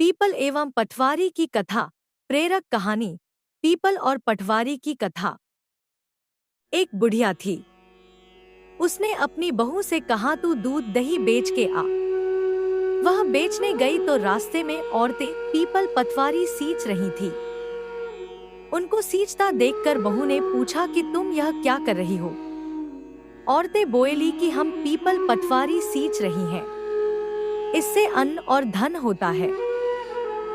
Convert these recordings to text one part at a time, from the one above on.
People एवं पटवारी की कथा। प्रेरक कहानी। पीपल और पटवारी की कथा। एक बुढ़िया थी। उसने अपनी बहू से कहा, तू दूध दही बेच के आ। वह बेचने गई तो रास्ते में औरतें पीपल पटवारी सींच रही थी। उनको सींचता देखकर बहू ने पूछा कि तुम यह क्या कर रही हो। औरतें बोली कि हम पीपल पटवारी सींच रही हैं, इससे अन्न और धन होता है।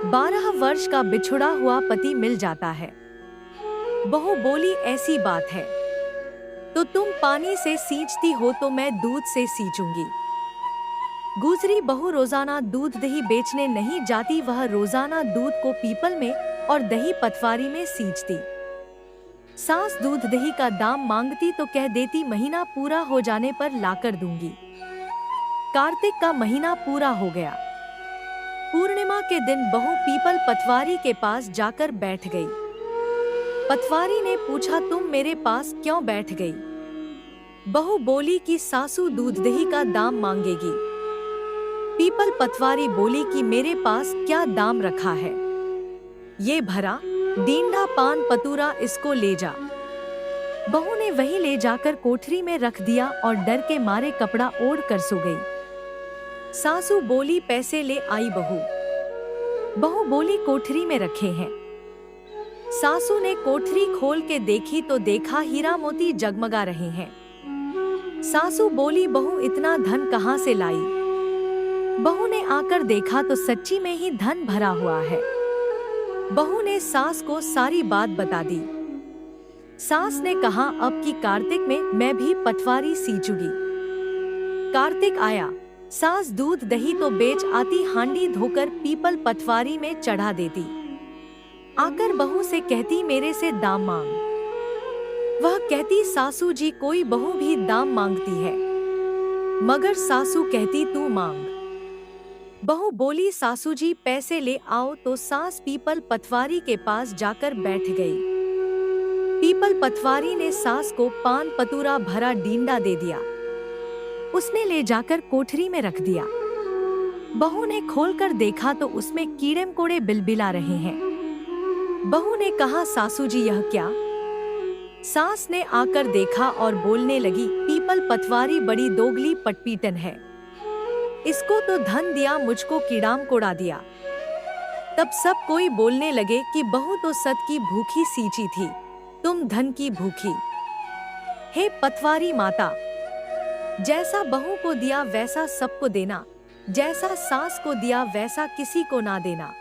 12 वर्ष का बिछुड़ा हुआ पति मिल जाता है। बहू बोली, ऐसी बात है तो तुम पानी से सींचती हो तो मैं दूध से सींचूंगी। गुजरी बहू रोजाना दूध दही बेचने नहीं जाती, वह रोजाना दूध को पीपल में और दही पटवारी में सींचती। सास दूध दही का दाम मांगती तो कह देती, महीना पूरा हो जाने पर लाकर दूंगी। कार्तिक का महीना पूरा हो गया। पूर्णिमा के दिन बहू पीपल पटवारी के पास जाकर बैठ गई। पटवारी ने पूछा, तुम मेरे पास क्यों बैठ गई? बहू बोली कि सासू दूध दही का दाम मांगेगी। पीपल पटवारी बोली कि मेरे पास क्या दाम रखा है, ये भरा डींडा पान पतूरा, इसको ले जा। बहू ने वही ले जाकर कोठरी में रख दिया और डर के मारे कपड़ा ओढ़ कर सो गई। सासू बोली, पैसे ले आई बहू। बहू बोली, कोठरी में रखे हैं। सासू ने कोठरी खोल के देखी तो देखा हीरा मोती जगमगा रहे हैं। सासू बोली, बहू इतना धन कहाँ से लाई? बहू ने आकर देखा तो सच्ची में ही धन भरा हुआ है। बहू ने सास को सारी बात बता दी। सास ने कहा, अब की कार्तिक में मैं भी पटवारी सींचूंगी। कार्तिक आया, सास दूध दही तो बेच आती, हांडी धोकर पीपल पटवारी में चढ़ा देती। आकर बहू से कहती, मेरे से दाम मांग। वह कहती, सासू जी कोई बहू भी दाम मांगती है, मगर सासू कहती तू मांग। बहू बोली, सासू जी पैसे ले आओ। तो सास पीपल पटवारी के पास जाकर बैठ गई। पीपल पटवारी ने सास को पान पतूरा भरा डींडा दे दिया। उसने ले जाकर कोठरी में रख दिया। बहू ने खोलकर देखा तो उसमें कीड़े मकोड़े बिलबिला रहे हैं। बहू ने कहा, सासू जी यह क्या? सास ने आकर देखा और बोलने लगी, पीपल पटवारी बड़ी दोगली पटपीटन है, इसको तो धन दिया, मुझको कीड़ा मकोड़ा दिया। तब सब कोई बोलने लगे कि बहू तो सत की भूखी सींची थी, तुम धन की भूखी। हे पटवारी माता, जैसा बहू को दिया वैसा सबको देना, जैसा सास को दिया वैसा किसी को ना देना।